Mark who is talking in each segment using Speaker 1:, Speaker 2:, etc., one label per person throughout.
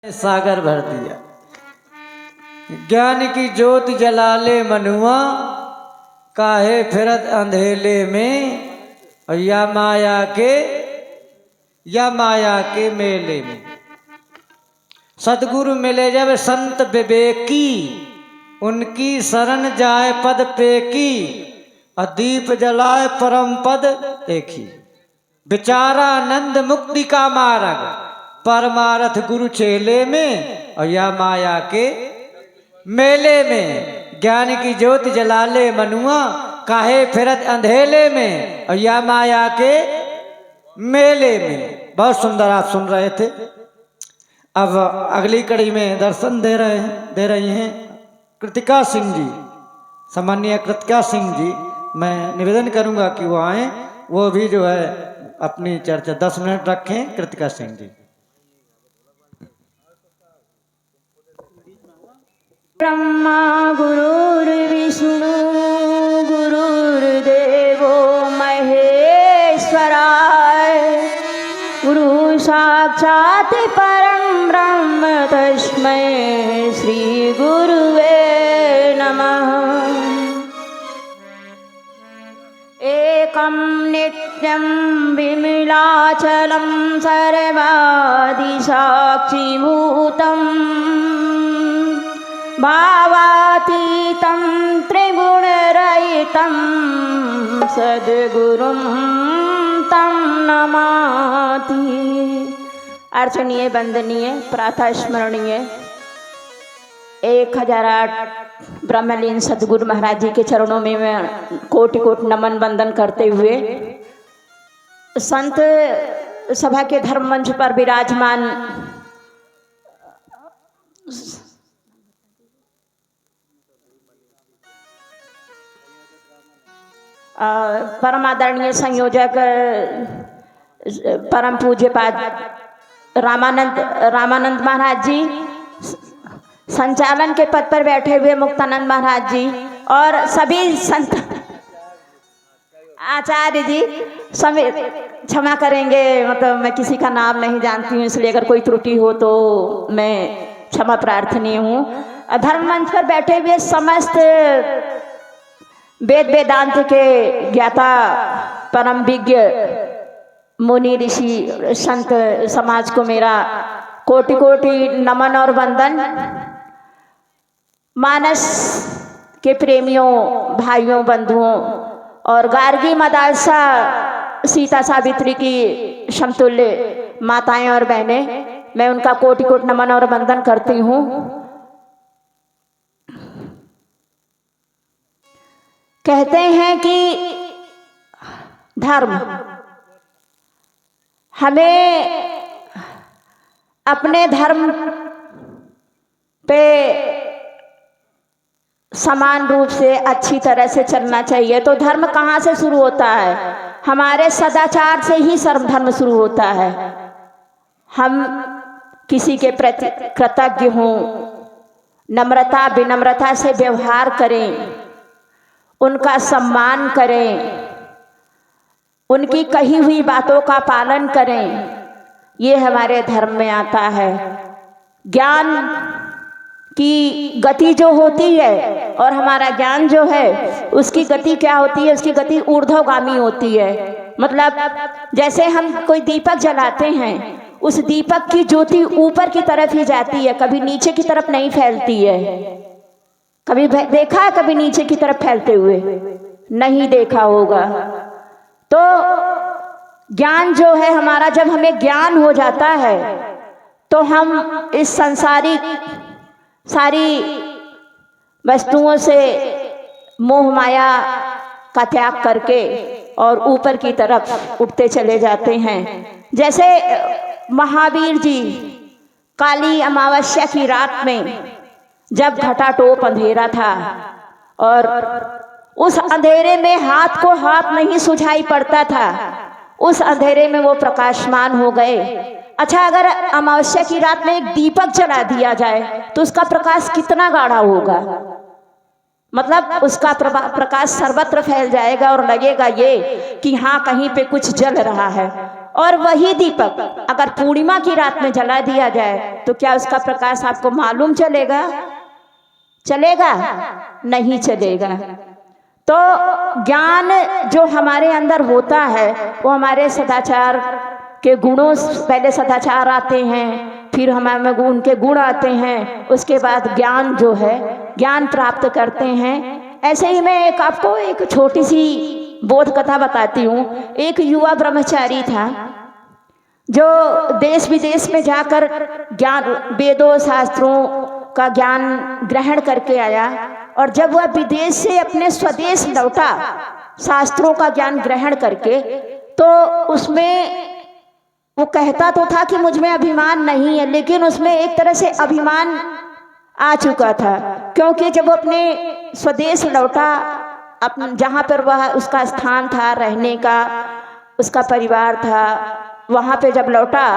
Speaker 1: सागर भर दिया। ज्ञान की ज्योत जला ले मनुआ, काहे फिरत अंधेले में, और या माया के मेले में। सतगुरु मिले जब संत विवेकी, उनकी शरण जाए पद पेकी, और दीप जलाए परम पद देखी। विचारानंद मुक्ति का मार्ग, परमारथ गुरु चेले में, और या माया के मेले में। ज्ञान की ज्योत जला ले मनुआ, काहे फिरत अंधेले में, और या माया के मेले में। बहुत सुंदर आप सुन रहे थे। अब अगली कड़ी में दर्शन दे रही हैं कृतिका सिंह जी, सामान्य कृतिका सिंह जी। मैं निवेदन करूंगा कि वो आए, वो भी जो है अपनी चर्चा 10 मिनट रखें। कृतिका सिंह जी।
Speaker 2: ब्रह्मा गुरुर्विष्णु गुरुर्देवो महेश्वराय, गुरु साक्षात् परं ब्रह्म तस्मै श्री गुरुवे नमः। एकं नित्यं विमलाचलं सर्वादिसाक्षिभूतम्, भावातीतं त्रिगुणरहितं सद्गुरुं तं नमाति। अर्चनीय, वंदनीय, प्रातः स्मरणीय 1008 ब्रह्मलीन सद्गुरु महाराज जी के चरणों में मैं कोटि कोटि नमन वंदन करते हुए संत सभा के धर्म मंच पर विराजमान परम आदरणीय संयोजक परम पूज्य पाद रामानंद महाराज जी, संचालन के पद पर बैठे हुए मुक्तानंद महाराज जी, और सभी संत आचार्य जी। क्षमा करेंगे, मतलब मैं किसी का नाम नहीं जानती हूँ, इसलिए अगर कोई त्रुटि हो तो मैं क्षमा प्रार्थनीय हूँ। धर्म मंच पर बैठे हुए समस्त वेद वेदांत के ज्ञाता, परम विज्ञ मुनि ऋषि संत समाज को मेरा कोटि कोटि नमन और वंदन। मानस के प्रेमियों, भाइयों, बंधुओं, और गार्गी मदालसा सीता सावित्री की समतुल्य माताएं और बहनें, मैं उनका कोटि कोटि नमन और वंदन करती हूँ। कहते हैं कि धर्म हमें अपने धर्म पे समान रूप से अच्छी तरह से चलना चाहिए। तो धर्म कहाँ से शुरू होता है? हमारे सदाचार से ही धर्म शुरू होता है। हम किसी के प्रति कृतज्ञ हों, नम्रता विनम्रता से व्यवहार करें, उनका सम्मान करें, उनकी कही हुई बातों का पालन करें, ये हमारे धर्म में आता है। ज्ञान की गति जो होती है और हमारा ज्ञान जो है उसकी गति क्या होती है? उसकी गति ऊर्ध्वगामी होती है। मतलब जैसे हम कोई दीपक जलाते हैं, उस दीपक की ज्योति ऊपर की तरफ ही जाती है, कभी नीचे की तरफ नहीं फैलती है। कभी देखा है कभी नीचे की तरफ फैलते हुए? नहीं देखा होगा। तो ज्ञान जो है हमारा, जब हमें ज्ञान हो जाता है तो हम इस संसारिक सारी वस्तुओं से मोह माया का त्याग करके और ऊपर की तरफ उठते चले जाते हैं। जैसे महावीर जी काली अमावस्या की रात में जब घटाटोप अंधेरा था और उस अंधेरे में हाथ को हाथ नहीं सुझाई पड़ता था, उस अंधेरे में वो प्रकाशमान हो गए। अच्छा, अगर अमावस्या की रात में एक दीपक जला दिया जाए तो उसका प्रकाश कितना गाढ़ा होगा? मतलब उसका प्रकाश सर्वत्र फैल जाएगा और लगेगा ये कि हाँ, कहीं पे कुछ जल रहा है। और वही दीपक अगर पूर्णिमा की रात में जला दिया जाए तो क्या उसका प्रकाश आपको मालूम चलेगा? चलेगा? नहीं चलेगा। तो ज्ञान जो हमारे अंदर होता है वो हमारे सदाचार के गुणों, पहले सदाचार आते हैं, फिर हमारे उनके गुण आते हैं, उसके बाद ज्ञान जो है ज्ञान प्राप्त करते हैं। ऐसे ही मैं आपको एक छोटी सी बोध कथा बताती हूँ। एक युवा ब्रह्मचारी था जो देश विदेश में जाकर ज्ञान, वेदों शास्त्रों का ज्ञान ग्रहण करके आया, और जब वह विदेश से अपने स्वदेश लौटा शास्त्रों का ज्ञान ग्रहण करके, तो उसमें वो कहता तो था कि मुझ में अभिमान नहीं है, लेकिन उसमें एक तरह से अभिमान आ चुका था, क्योंकि जब वो अपने स्वदेश लौटा, जहाँ पर वह उसका स्थान था रहने का, उसका परिवार था, वहाँ पे जब लौटा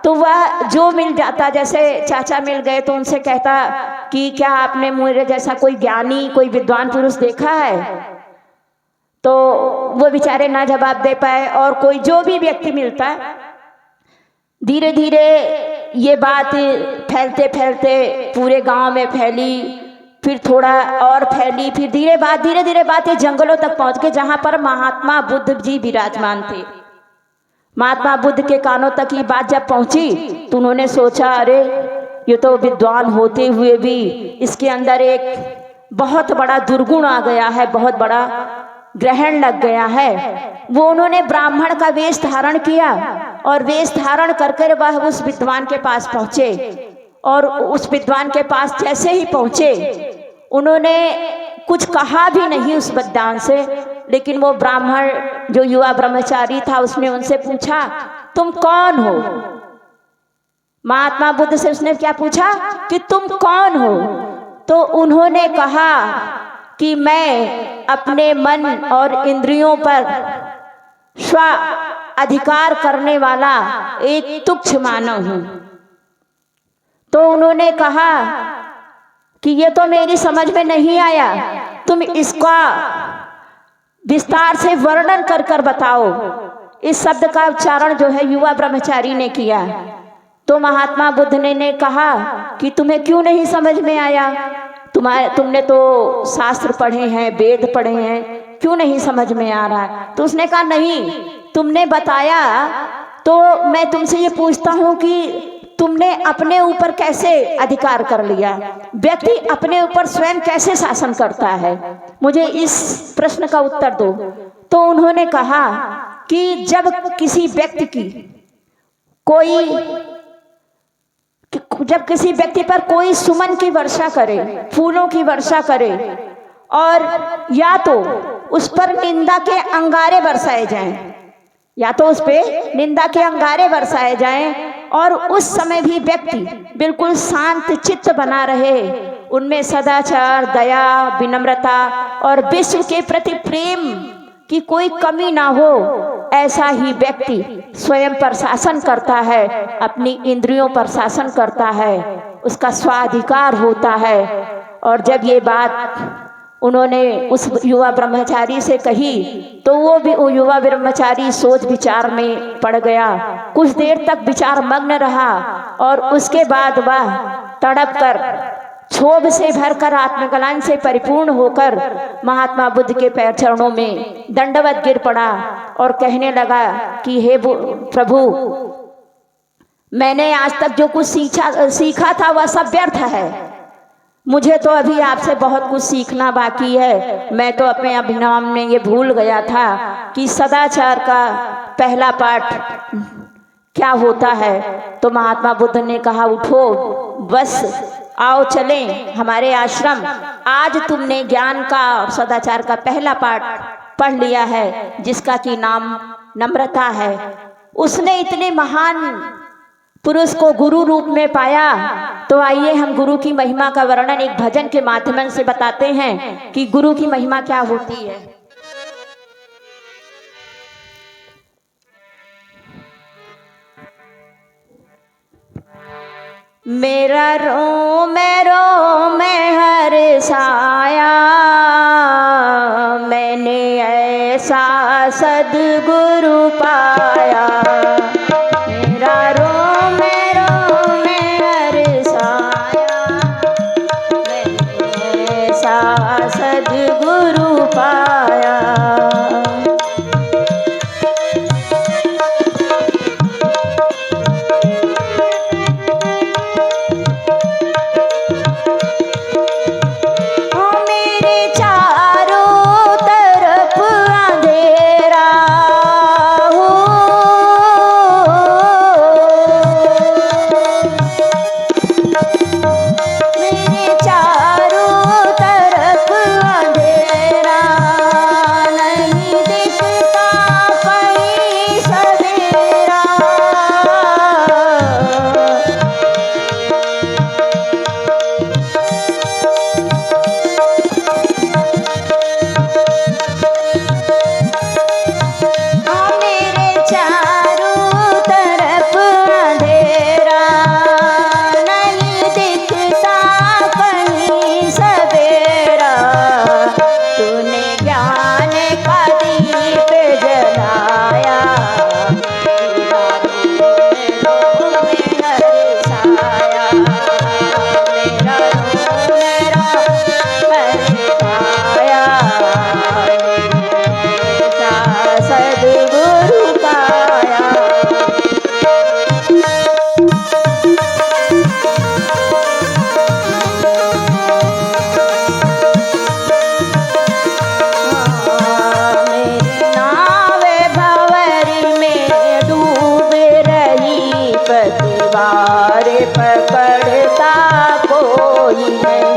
Speaker 2: तो वह जो मिल जाता, जैसे चाचा मिल गए तो उनसे कहता कि क्या आपने मेरे जैसा कोई ज्ञानी, कोई विद्वान पुरुष देखा है? तो वो बेचारे ना जवाब दे पाए। और कोई जो भी व्यक्ति मिलता, धीरे धीरे ये बात फैलते फैलते पूरे गांव में फैली, फिर थोड़ा और फैली, फिर धीरे धीरे बात ये जंगलों तक पहुंच गई, जहां पर महात्मा बुद्ध जी विराजमान थे। महात्मा बुद्ध के कानों तक ये बात जब पहुंची तो उन्होंने सोचा, अरे ये तो विद्वान होते हुए भी इसके अंदर एक बहुत बड़ा दुर्गुण आ गया है, बहुत बड़ा ग्रहण लग गया है। वो उन्होंने ब्राह्मण का वेश धारण किया, और वेश धारण कर वह उस विद्वान के पास पहुंचे, और उस विद्वान के पास जैसे ही पहुंचे उन्होंने कुछ कहा भी नहीं उस विद्वान से, लेकिन वो ब्राह्मण जो युवा ब्रह्मचारी था उसने उनसे पूछा, तुम कौन हो? महात्मा बुद्ध से उसने क्या पूछा कि तुम कौन हो? तो उन्होंने कहा कि मैं अपने मन और इंद्रियों पर स्व अधिकार करने वाला एक तुच्छ मानव हूं। तो उन्होंने कहा कि ये तो मेरी समझ में नहीं आया, तुम इसका विस्तार से वर्णन कर कर बताओ। इस शब्द का उच्चारण जो है युवा ब्रह्मचारी ने किया। तो महात्मा बुद्ध ने कहा कि तुम्हें क्यों नहीं समझ में आया? तुमने तो शास्त्र पढ़े हैं, वेद पढ़े हैं, क्यों नहीं समझ में आ रहा? तो उसने कहा, नहीं, तुमने बताया तो मैं तुमसे ये पूछता हूँ कि तुमने अपने ऊपर कैसे अधिकार कर लिया? व्यक्ति अपने ऊपर स्वयं कैसे शासन करता है? मुझे इस प्रश्न का उत्तर दो। तो उन्होंने कहा कि जब किसी व्यक्ति पर कोई सुमन की वर्षा करे, फूलों की वर्षा करे, और या तो उस पर निंदा के अंगारे बरसाए जाएं, या तो उस पे निंदा के अंगारे बरसाए जाएं, और उस समय भी व्यक्ति बिल्कुल शांत चित्त बना रहे, उनमें सदाचार, दया, विनम्रता और विश्व के प्रति प्रेम की कोई कमी ना हो, ऐसा ही व्यक्ति स्वयं पर शासन करता है, अपनी इंद्रियों पर शासन करता है, उसका स्वाधिकार होता है। और जब ये बात उन्होंने उस युवा ब्रह्मचारी से कही तो वो युवा ब्रह्मचारी सोच विचार में पड़ गया। कुछ देर तक विचार मग्न रहा, और उसके बाद वह तड़प कर, क्षोभ से भरकर, आत्मग्लानि से परिपूर्ण होकर महात्मा बुद्ध के पैर चरणों में दंडवत गिर पड़ा और कहने लगा कि हे प्रभु, मैंने आज तक जो कुछ सीखा था वह सब व्यर्थ है। मुझे तो अभी आपसे बहुत कुछ सीखना बाकी है। मैं तो अपने अभिनव में ये भूल गया था कि सदाचार का पहला पाठ क्या होता है। तो महात्मा बुद्ध ने कहा, उठो, बस आओ चलें हमारे आश्रम। आज तुमने ज्ञान का और सदाचार का पहला पाठ पढ़ लिया है, जिसका कि नाम नम्रता है। उसने इतने महान पुरुष को गुरु रूप में पाया। तो आइए हम गुरु की महिमा का वर्णन एक भजन के माध्यम से बताते हैं कि गुरु की महिमा क्या होती है। मेरा रोम हर साया, मैंने ऐसा सद्गुरु पाया। मेरे चारों तरफ अंधेरा, नहीं दिखता कहीं सवेरा। मेरे चारों तरफ अंधेरा, नहीं दिखता कहीं सवेरा। तूने ज्ञान का दीप जलाया, दीवारों में हर्षाया। मेरा रो मेरा हर्षाया, सद्गुरु पाया। मेरी नावे भंवर में डूब रही, पतवार पकड़ता कोई नहीं।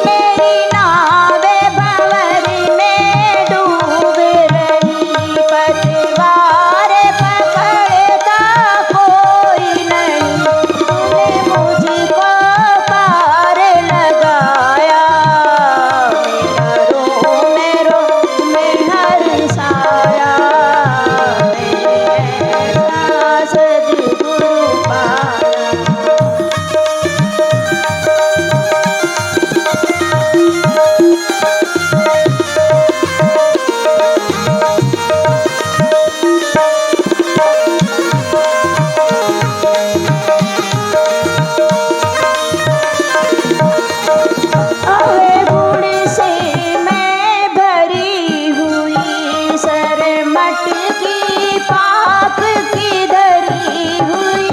Speaker 2: मेरी नावे भंवर में डूब रही, पतवार पकड़ता कोई नहीं। तूने मुझको पार लगाया, मेरा रो में हर्षाया। मैंने ऐसा सद्गुरु पाया। अवे गुण से मैं भरी हुई, सर मटकी पाप की धरी हुई।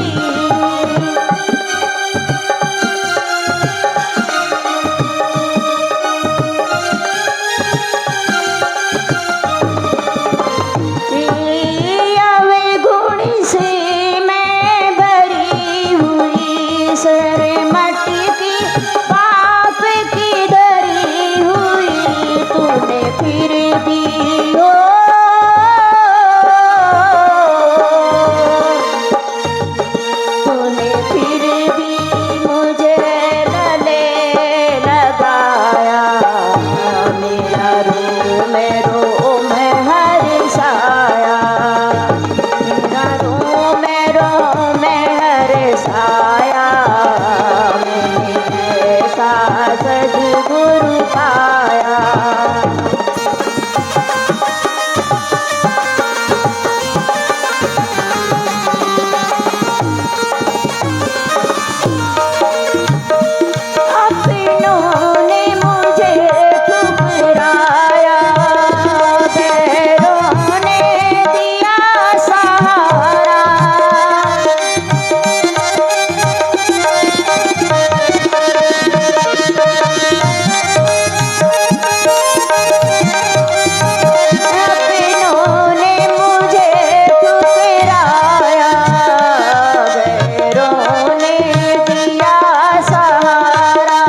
Speaker 2: अवे गुण से मैं भरी हुई, सर मटकी पाप की धरी हुई। तूने फिर भी हो तूने फिर भी मुझे गले लगाया। मेरा रो में हर्षाया, मेरा रो में हर्षाया। मैंने ऐसा सद्गुरु पाया। अपनों ने मुझे ठुकराया, गैरों ने दिया सहारा। अपनों ने मुझे ठुकराया, गैरों ने दिया सहारा।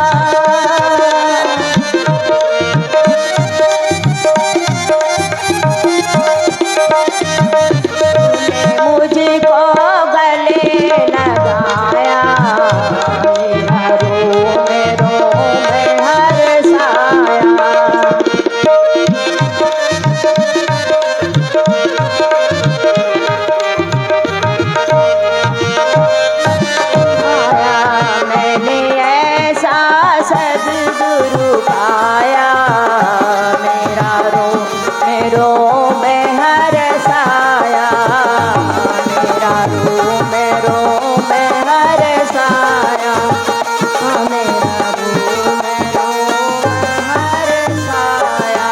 Speaker 2: तूने मुझको गले लगाया, मेरा रो में हर्षाया। मैंने ऐसा सद्गुरु पाया। मेरा रो में हर्षाया। मेरा रो में हर्षाया। मेरा रो में हर्षाया।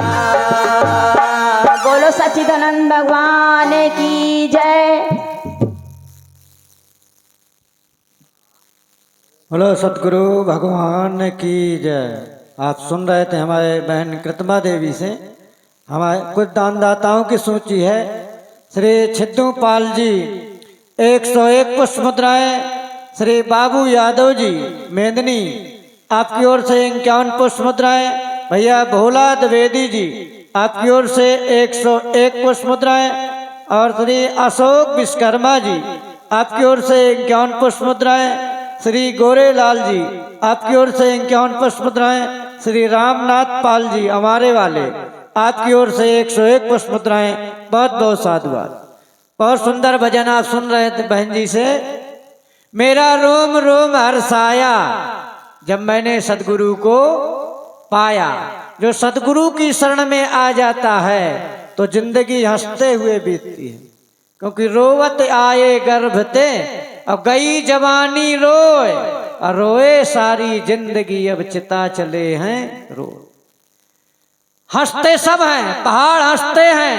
Speaker 2: बोलो सच्चिदानंद भगवान की जय।
Speaker 1: बोलो सतगुरु भगवान की जय। आप सुन रहे थे हमारे बहन कृतमा देवी से। हमारे कुछ दानदाताओं की सूची है। श्री छिद्दू पाल जी 101 पुष्प मुद्राएं। श्री बाबू यादव जी मेदनी आपकी ओर से 51 पुष्प मुद्राएं। भैया भोला द्विवेदी जी आपकी ओर से 101 पुष्प मुद्राएं। और श्री अशोक विश्वकर्मा जी आपकी ओर से 51 पुष्प मुद्राएं। श्री गोरेलाल जी आपकी ओर से 51 पुष्प मुद्राएं। श्री रामनाथ पाल जी हमारे वाले आपकी ओर से 101 पुष्प मुद्राएं। बहुत बहुत साधुवाद। बहुत सुंदर भजन आप सुन रहे थे बहन जी से। मेरा रोम रोम हर्षाया जब मैंने सदगुरु को पाया। जो सदगुरु की शरण में आ जाता है तो जिंदगी हंसते हुए बीतती है, क्योंकि रोवत आए गर्भते और गई जवानी रोए, और रोए सारी जिंदगी अब चिता चले हैं रो। हंसते सब हैं, पहाड़ हंसते हैं,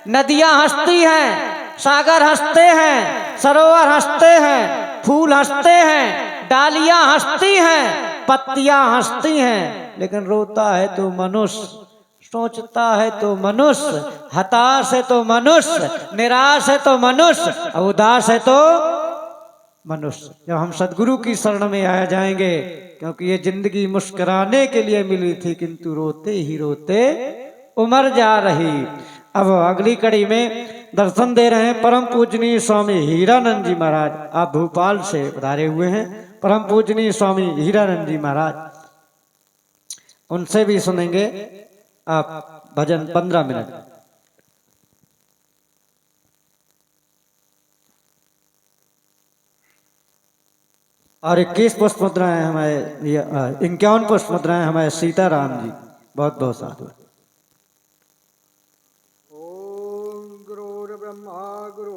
Speaker 1: नदियां हंसती हैं, सागर हंसते हैं, सरोवर हंसते हैं, फूल हंसते हैं, डालियां हंसती हैं, पत्तियां हंसती हैं, लेकिन रोता है तो मनुष्य, सोचता है तो मनुष्य, हताश है तो मनुष्य, निराश है तो मनुष्य, उदास है तो मनुष्य। जब हम सदगुरु की शरण में आ जाएंगे, क्योंकि ये जिंदगी मुस्कुराने के लिए मिली थी, किंतु रोते ही रोते उमर जा रही। अब अगली कड़ी में दर्शन दे रहे हैं परम पूजनीय स्वामी हीरानंद जी महाराज। आप भोपाल से पधारे हुए हैं, परम पूजनीय स्वामी हीरानंद जी महाराज। उनसे भी सुनेंगे आप भजन 15 मिनट। और 21 पुष्प मुद्राएं हमारे 51 पुष्प मुद्राएं हमारे सीताराम जी। बहुत बहुत साधु।
Speaker 3: ओम गुरुर्ब्रह्मा गुरु